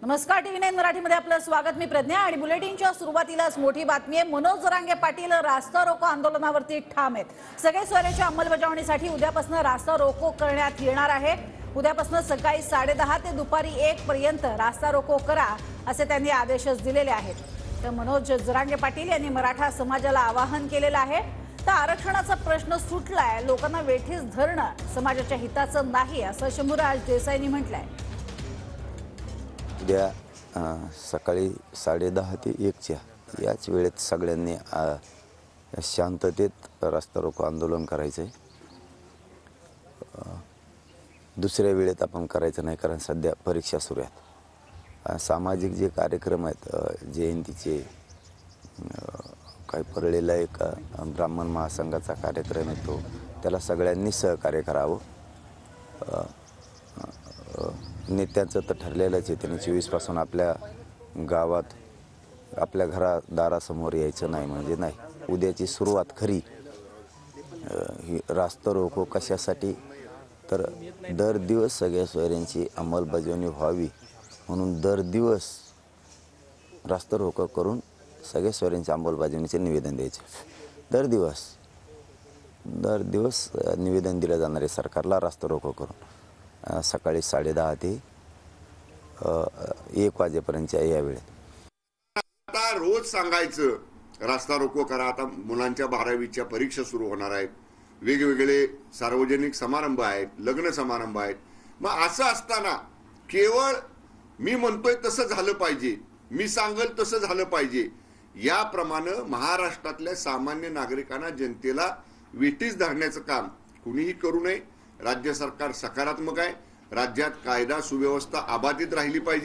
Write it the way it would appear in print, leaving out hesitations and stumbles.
नमस्कार, TV9 मराठीमध्ये आपलं स्वागत। मी प्रज्ञा आणि बुलेटिनच्या सुरुवातीलाच मोठी बातमी आहे। मनोज जरांगे पाटील रास्ता रोको आंदोलनावरती ठाम आहेत। सगळे सोयऱ्याच्या अंमलबजावणीसाठी उद्यापासून रास्ता रोको करण्यात येणार आहे। उद्यापासून सकाळी 10:30 ते दुपारी 1 पर्यंत रास्ता रोको करा असे त्यांनी आदेश दिलेले आहेत। तर मनोज जरांगे पाटील यांनी मराठा समाजाला आवाहन केलेलं आहे। तर आरक्षणाचा प्रश्न सुटलाय, लोकांना वेठीस धरणं समाजाच्या हिताचं नाही असं शंभूराज देसाईंनी म्हटलंय। उद्या सकाळी 10:30 ते 1च्या याच वेळेत सगळ्यांनी शांततेत रास्ता रोको आंदोलन करायचं आहे। दुसऱ्या वेळेत आपण करायचं नाही, कारण सध्या परीक्षा सुरू आहेत। सामाजिक जे कार्यक्रम आहेत, जयंतीचे, काही परळीला एक ब्राह्मण महासंघाचा कार्यक्रम येतो, त्याला सगळ्यांनी सहकार्य करावं। नेत्यांचं तर ठरलेलंच आहे, त्यांनी 24 पासून आपल्या गावात आपल्या दारासमोर यायचं नाही म्हणजे नाही। उद्याची सुरुवात खरी ही रास्ता रोको कशासाठी, तर दर दिवस सगळ्या सोयऱ्यांची अंमलबजावणी व्हावी म्हणून दर दिवस रास्ता रोको करून सगळ्या सोयऱ्यांच्या अंमलबजावणीचे निवेदन द्यायचे। दर दिवस निवेदन दिलं जाणार आहे सरकारला रास्ता रोको करून। सकाळी 10:30 ते 1 वाजेपर्यंतच्या या वेळेत। आता रोज सांगायचं रास्ता रोको करा। आता मुलांच्या 12वीच्या परीक्षा सुरू होणार आहेत, वेगवेगळे सार्वजनिक समारंभ आहेत, लग्न समारंभ आहेत। मग असं असताना केवळ मी म्हणतोय तसं झालं पाहिजे, मी सांगेल तसं झालं पाहिजे, याप्रमाणे महाराष्ट्रातल्या सामान्य नागरिकांना, जनतेला वेठीस धरण्याचं काम कुणीही करू नये। राज्य सरकार सकारात्मक आहे। राज्यात कायदा सुव्यवस्था अबाधित राहिली पाहिजे।